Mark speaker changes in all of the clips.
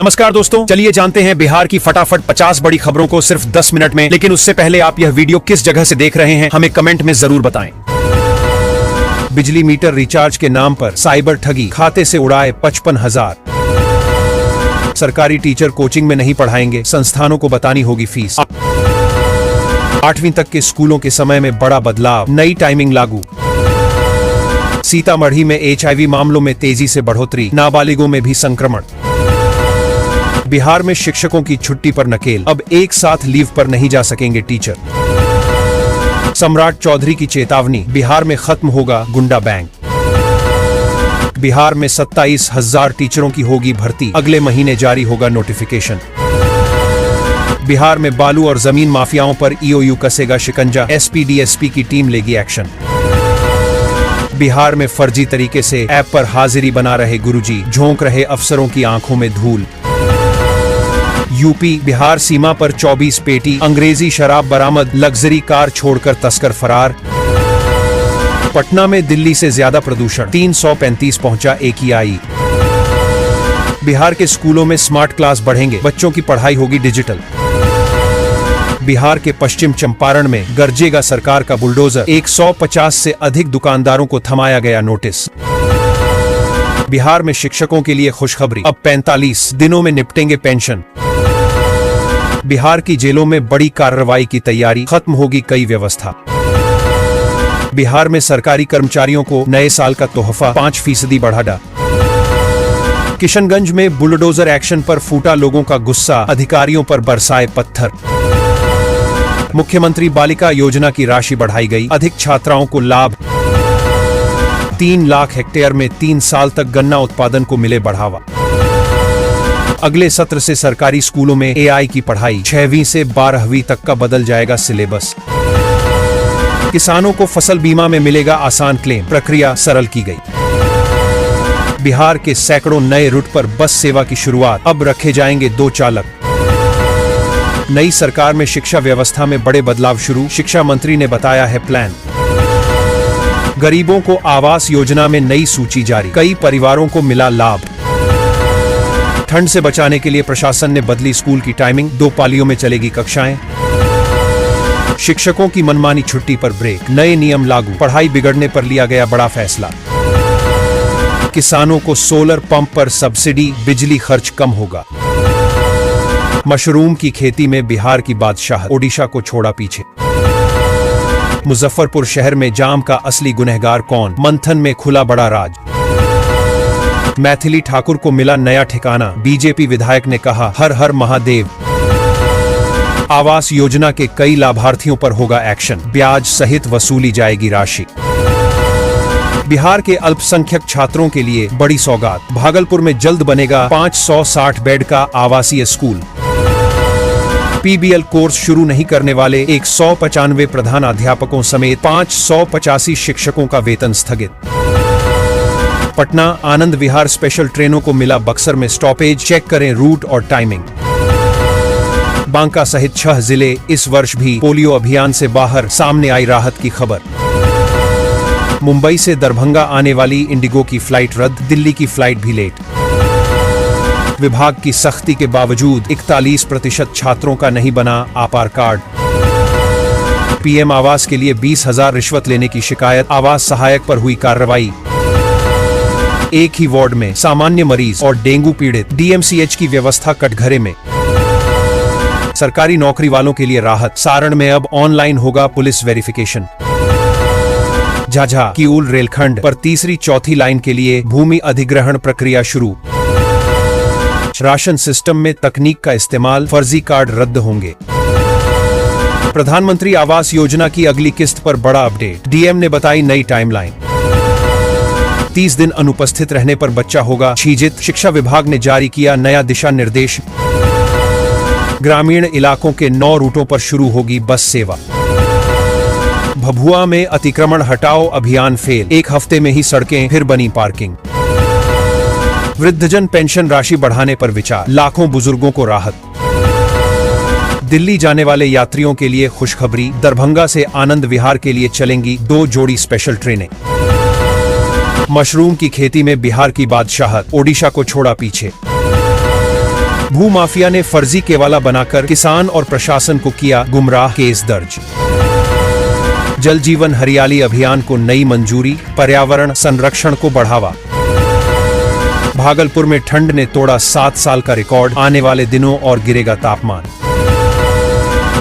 Speaker 1: नमस्कार दोस्तों, चलिए जानते हैं बिहार की फटाफट 50 बड़ी खबरों को सिर्फ 10 मिनट में। लेकिन उससे पहले आप यह वीडियो किस जगह से देख रहे हैं हमें कमेंट में जरूर बताएं। बिजली मीटर रिचार्ज के नाम पर साइबर ठगी, खाते से उड़ाए 55,000। सरकारी टीचर कोचिंग में नहीं पढ़ाएंगे, संस्थानों को बतानी होगी फीस। 8वीं तक के स्कूलों के समय में बड़ा बदलाव, नई टाइमिंग लागू। सीतामढ़ी में HIV मामलों में तेजी से बढ़ोतरी, नाबालिगों में भी संक्रमण। बिहार में शिक्षकों की छुट्टी पर नकेल, अब एक साथ लीव पर नहीं जा सकेंगे टीचर। सम्राट चौधरी की चेतावनी, बिहार में खत्म होगा गुंडा बैंक। बिहार में 27,000 टीचरों की होगी भर्ती, अगले महीने जारी होगा नोटिफिकेशन। बिहार में बालू और जमीन माफियाओं पर EOU कसेगा शिकंजा, SP DSP की टीम लेगी एक्शन। बिहार में फर्जी तरीके से ऐप पर हाजिरी बना रहे गुरुजी, झोंक रहे अफसरों की आंखों में धूल। यूपी बिहार सीमा पर 24 पेटी अंग्रेजी शराब बरामद, लग्जरी कार छोड़कर तस्कर फरार। पटना में दिल्ली से ज्यादा प्रदूषण, 335 पहुंचा AQI। बिहार के स्कूलों में स्मार्ट क्लास बढ़ेंगे, बच्चों की पढ़ाई होगी डिजिटल। बिहार के पश्चिम चंपारण में गरजेगा सरकार का बुलडोजर, 150 से अधिक दुकानदारों को थमाया गया नोटिस। बिहार में शिक्षकों के लिए खुशखबरी, अब 45 दिनों में निपटेंगे पेंशन। बिहार की जेलों में बड़ी कार्रवाई की तैयारी, खत्म होगी कई व्यवस्था। बिहार में सरकारी कर्मचारियों को नए साल का तोहफा, 5% बढ़ा। किशनगंज में बुलडोजर एक्शन पर फूटा लोगों का गुस्सा, अधिकारियों पर बरसाए पत्थर। मुख्यमंत्री बालिका योजना की राशि बढ़ाई गई, अधिक छात्राओं को लाभ। 3 लाख हेक्टेयर में 3 साल तक गन्ना उत्पादन को मिले बढ़ावा। अगले सत्र से सरकारी स्कूलों में AI की पढ़ाई, 6वीं से 12वीं तक का बदल जाएगा सिलेबस। किसानों को फसल बीमा में मिलेगा आसान क्लेम, प्रक्रिया सरल की गई। बिहार के सैकड़ों नए रूट पर बस सेवा की शुरुआत, अब रखे जाएंगे 2 चालक। नई सरकार में शिक्षा व्यवस्था में बड़े बदलाव शुरू, शिक्षा मंत्री ने बताया है प्लान। गरीबों को आवास योजना में नई सूची जारी, कई परिवारों को मिला लाभ। ठंड से बचाने के लिए प्रशासन ने बदली स्कूल की टाइमिंग, 2 पालियों में चलेगी कक्षाएं। शिक्षकों की मनमानी छुट्टी पर ब्रेक, नए नियम लागू, पढ़ाई बिगड़ने पर लिया गया बड़ा फैसला। किसानों को सोलर पंप पर सब्सिडी, बिजली खर्च कम होगा। मशरूम की खेती में बिहार की बादशाहत, ओडिशा को छोड़ा पीछे। मुजफ्फरपुर शहर में जाम का असली गुनहगार कौन, मंथन में खुला बड़ा राज। मैथिली ठाकुर को मिला नया ठिकाना, बीजेपी विधायक ने कहा हर हर महादेव। आवास योजना के कई लाभार्थियों पर होगा एक्शन, ब्याज सहित वसूली जाएगी राशि। बिहार के अल्पसंख्यक छात्रों के लिए बड़ी सौगात, भागलपुर में जल्द बनेगा 560 बेड का आवासीय स्कूल। PBL कोर्स शुरू नहीं करने वाले 195 प्रधानाध्यापकों समेत 585 शिक्षकों का वेतन स्थगित। पटना आनंद विहार स्पेशल ट्रेनों को मिला बक्सर में स्टॉपेज, चेक करें रूट और टाइमिंग। बांका सहित 6 जिले इस वर्ष भी पोलियो अभियान से बाहर, सामने आई राहत की खबर। मुंबई से दरभंगा आने वाली इंडिगो की फ्लाइट रद्द, दिल्ली की फ्लाइट भी लेट। विभाग की सख्ती के बावजूद 41% छात्रों का नहीं बना आपार कार्ड। PM आवास के लिए 20,000 रिश्वत लेने की शिकायत, आवास सहायक पर हुई कार्रवाई। एक ही वार्ड में सामान्य मरीज और डेंगू पीड़ित, DMCH की व्यवस्था कटघरे में। सरकारी नौकरी वालों के लिए राहत, सारण में अब ऑनलाइन होगा पुलिस वेरिफिकेशन। झाझा किऊल रेलखंड पर तीसरी चौथी लाइन के लिए भूमि अधिग्रहण प्रक्रिया शुरू। राशन सिस्टम में तकनीक का इस्तेमाल, फर्जी कार्ड रद्द होंगे। प्रधानमंत्री आवास योजना की अगली किस्त पर बड़ा अपडेट, DM ने बताई नई टाइमलाइन। 30 दिन अनुपस्थित रहने पर बच्चा होगा छीजित, शिक्षा विभाग ने जारी किया नया दिशा निर्देश। ग्रामीण इलाकों के 9 रूटों पर शुरू होगी बस सेवा। भभुआ में अतिक्रमण हटाओ अभियान फेल, 1 हफ्ते में ही सड़कें फिर बनी पार्किंग। वृद्धजन पेंशन राशि बढ़ाने पर विचार, लाखों बुजुर्गों को राहत। दिल्ली जाने वाले यात्रियों के लिए खुशखबरी, दरभंगा से आनंद विहार के लिए चलेंगी 2 जोड़ी स्पेशल ट्रेनें। मशरूम की खेती में बिहार की बादशाहत, ओडिशा को छोड़ा पीछे। भू माफिया ने फर्जी केवाला बनाकर किसान और प्रशासन को किया गुमराह, केस दर्ज। जल जीवन हरियाली अभियान को नई मंजूरी, पर्यावरण संरक्षण को बढ़ावा। भागलपुर में ठंड ने तोड़ा 7 साल का रिकॉर्ड, आने वाले दिनों और गिरेगा तापमान।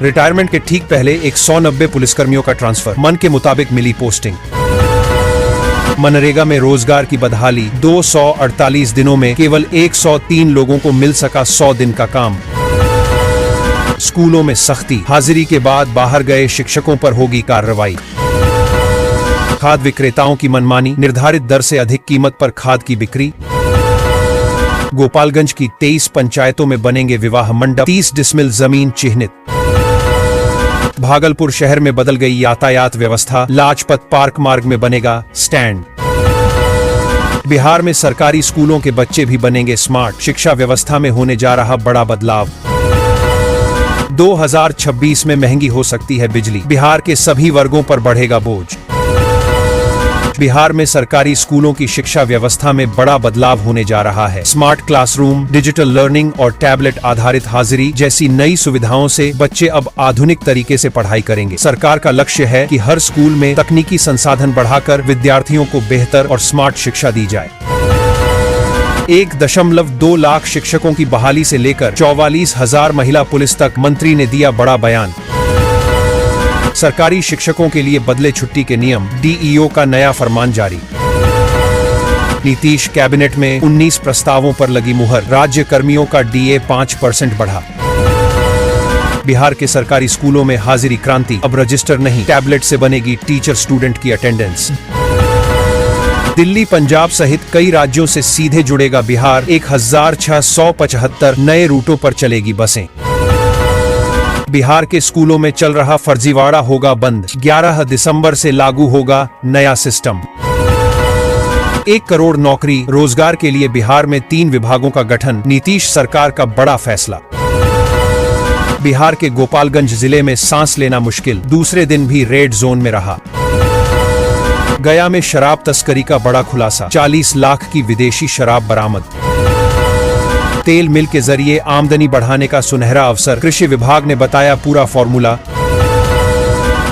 Speaker 1: रिटायरमेंट के ठीक पहले 190 पुलिसकर्मियों का ट्रांसफर, मन के मुताबिक मिली पोस्टिंग। मनरेगा में रोजगार की बदहाली, 248 दिनों में केवल 103 लोगों को मिल सका 100 दिन का काम। स्कूलों में सख्ती, हाजिरी के बाद बाहर गए शिक्षकों पर होगी कार्रवाई। खाद विक्रेताओं की मनमानी, निर्धारित दर से अधिक कीमत पर खाद की बिक्री। गोपालगंज की 23 पंचायतों में बनेंगे विवाह मंडप, 30 डिसमिल जमीन चिह्नित। भागलपुर शहर में बदल गई यातायात व्यवस्था, लाजपत पार्क मार्ग में बनेगा स्टैंड। बिहार में सरकारी स्कूलों के बच्चे भी बनेंगे स्मार्ट, शिक्षा व्यवस्था में होने जा रहा बड़ा बदलाव। 2026 में महंगी हो सकती है बिजली, बिहार के सभी वर्गों पर बढ़ेगा बोझ। बिहार में सरकारी स्कूलों की शिक्षा व्यवस्था में बड़ा बदलाव होने जा रहा है। स्मार्ट क्लासरूम, डिजिटल लर्निंग और टैबलेट आधारित हाजिरी जैसी नई सुविधाओं से बच्चे अब आधुनिक तरीके से पढ़ाई करेंगे। सरकार का लक्ष्य है कि हर स्कूल में तकनीकी संसाधन बढ़ाकर विद्यार्थियों को बेहतर और स्मार्ट शिक्षा दी जाए। 1.2 लाख शिक्षकों की बहाली से लेकर 44,000 महिला पुलिस तक, मंत्री ने दिया बड़ा बयान। सरकारी शिक्षकों के लिए बदले छुट्टी के नियम, डीईओ का नया फरमान जारी। नीतीश कैबिनेट में 19 प्रस्तावों पर लगी मुहर, राज्य कर्मियों का डीए 5% बढ़ा। बिहार के सरकारी स्कूलों में हाजिरी क्रांति, अब रजिस्टर नहीं टैबलेट से बनेगी टीचर स्टूडेंट की अटेंडेंस। दिल्ली, पंजाब सहित कई राज्यों से सीधे जुड़ेगा बिहार, 1675 नए रूटों पर चलेगी बसें। बिहार के स्कूलों में चल रहा फर्जीवाड़ा होगा बंद, 11 दिसंबर से लागू होगा नया सिस्टम। 1 करोड़ नौकरी रोजगार के लिए बिहार में 3 विभागों का गठन, नीतीश सरकार का बड़ा फैसला। बिहार के गोपालगंज जिले में सांस लेना मुश्किल, दूसरे दिन भी रेड जोन में रहा। गया में शराब तस्करी का बड़ा खुलासा, 40 लाख की विदेशी शराब बरामद। तेल मिल के जरिए आमदनी बढ़ाने का सुनहरा अवसर, कृषि विभाग ने बताया पूरा फॉर्मूला।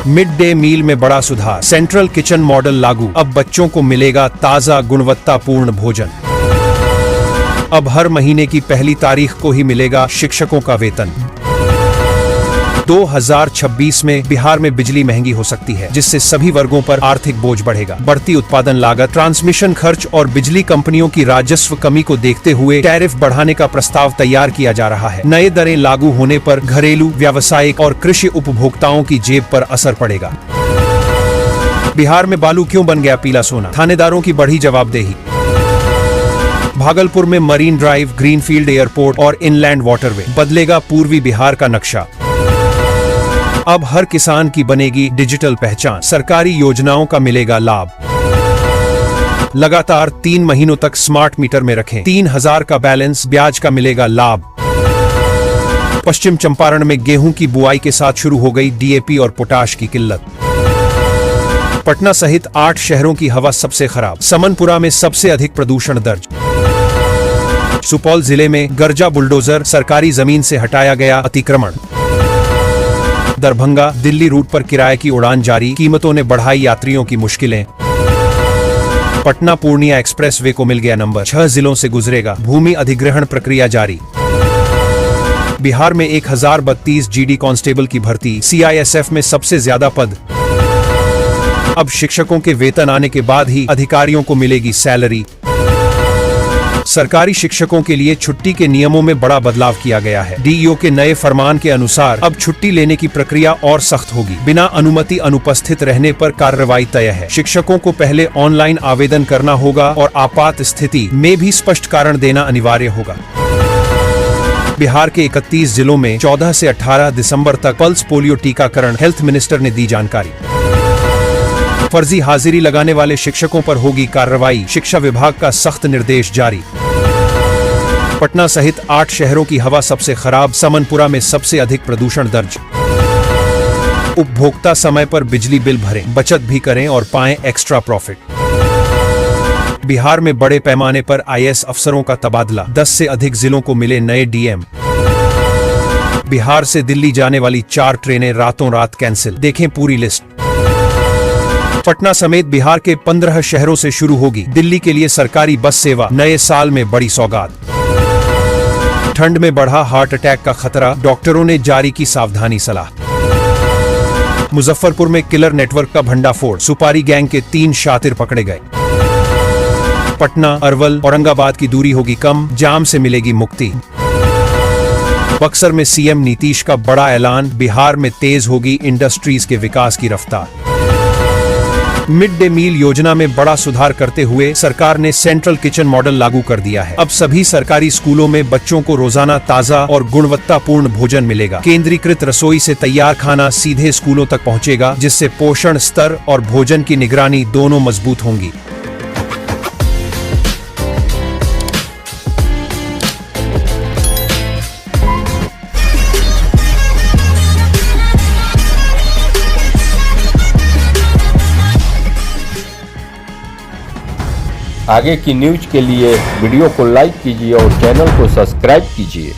Speaker 1: मिड डे मील में बड़ा सुधार, सेंट्रल किचन मॉडल लागू, अब बच्चों को मिलेगा ताजा गुणवत्तापूर्ण भोजन। अब हर महीने की पहली तारीख को ही मिलेगा शिक्षकों का वेतन। 2026 में बिहार में बिजली महंगी हो सकती है, जिससे सभी वर्गों पर आर्थिक बोझ बढ़ेगा। बढ़ती उत्पादन लागत, ट्रांसमिशन खर्च और बिजली कंपनियों की राजस्व कमी को देखते हुए टैरिफ बढ़ाने का प्रस्ताव तैयार किया जा रहा है। नए दरें लागू होने पर घरेलू, व्यावसायिक और कृषि उपभोक्ताओं की जेब पर असर पड़ेगा। बिहार में बालू क्यों बन गया पीला सोना, थानेदारों की बढ़ी जवाबदेही। भागलपुर में मरीन ड्राइव, ग्रीनफील्ड एयरपोर्ट और इनलैंड वाटरवे, बदलेगा पूर्वी बिहार का नक्शा। अब हर किसान की बनेगी डिजिटल पहचान, सरकारी योजनाओं का मिलेगा लाभ। लगातार 3 महीनों तक स्मार्ट मीटर में रखें, 3000 का बैलेंस ब्याज का मिलेगा लाभ। पश्चिम चंपारण में गेहूं की बुआई के साथ शुरू हो गई डीएपी और पोटाश की किल्लत। पटना सहित 8 शहरों की हवा सबसे खराब, समनपुरा में सबसे अधिक प्रदूषण दर्ज। सुपौल जिले में गर्जा बुलडोजर, सरकारी जमीन से हटाया गया अतिक्रमण। दरभंगा दिल्ली रूट पर किराए की उड़ान जारी, कीमतों ने बढ़ाई यात्रियों की मुश्किलें। पटना पूर्णिया एक्सप्रेस वे को मिल गया नंबर, 6 जिलों से गुजरेगा, भूमि अधिग्रहण प्रक्रिया जारी। बिहार में 1032 जीडी कांस्टेबल की भर्ती, सीआईएसएफ में सबसे ज्यादा पद। अब शिक्षकों के वेतन आने के बाद ही अधिकारियों को मिलेगी सैलरी। सरकारी शिक्षकों के लिए छुट्टी के नियमों में बड़ा बदलाव किया गया है। डीईओ के नए फरमान के अनुसार अब छुट्टी लेने की प्रक्रिया और सख्त होगी, बिना अनुमति अनुपस्थित रहने पर कार्रवाई तय है। शिक्षकों को पहले ऑनलाइन आवेदन करना होगा और आपात स्थिति में भी स्पष्ट कारण देना अनिवार्य होगा। बिहार के 31 जिलों में 14 से 18 दिसंबर तक पल्स पोलियो टीकाकरण, हेल्थ मिनिस्टर ने दी जानकारी। फर्जी हाजिरी लगाने वाले शिक्षकों पर होगी कार्रवाई, शिक्षा विभाग का सख्त निर्देश जारी। पटना सहित 8 शहरों की हवा सबसे खराब, समनपुरा में सबसे अधिक प्रदूषण दर्ज। उपभोक्ता समय पर बिजली बिल भरें, बचत भी करें और पाएं एक्स्ट्रा प्रॉफिट। बिहार में बड़े पैमाने पर आईएएस अफसरों का तबादला, 10 से अधिक जिलों को मिले नए डीएम। बिहार से दिल्ली जाने वाली 4 ट्रेनें रातों रात कैंसिल, देखें पूरी लिस्ट। पटना समेत बिहार के 15 शहरों से शुरू होगी दिल्ली के लिए सरकारी बस सेवा, नए साल में बड़ी सौगात। ठंड में बढ़ा हार्ट अटैक का खतरा, डॉक्टरों ने जारी की सावधानी सलाह। मुजफ्फरपुर में किलर नेटवर्क का भंडाफोड़, सुपारी गैंग के 3 शातिर पकड़े गए। पटना, अरवल, औरंगाबाद की दूरी होगी कम, जाम से मिलेगी मुक्ति। बक्सर में सीएम नीतीश का बड़ा ऐलान, बिहार में तेज होगी इंडस्ट्रीज के विकास की रफ्तार। मिड डे मील योजना में बड़ा सुधार करते हुए सरकार ने सेंट्रल किचन मॉडल लागू कर दिया है। अब सभी सरकारी स्कूलों में बच्चों को रोजाना ताजा और गुणवत्तापूर्ण भोजन मिलेगा। केंद्रीकृत रसोई से तैयार खाना सीधे स्कूलों तक पहुंचेगा, जिससे पोषण स्तर और भोजन की निगरानी दोनों मजबूत होंगी।
Speaker 2: आगे की न्यूज के लिए वीडियो को लाइक कीजिए और चैनल को सब्सक्राइब कीजिए।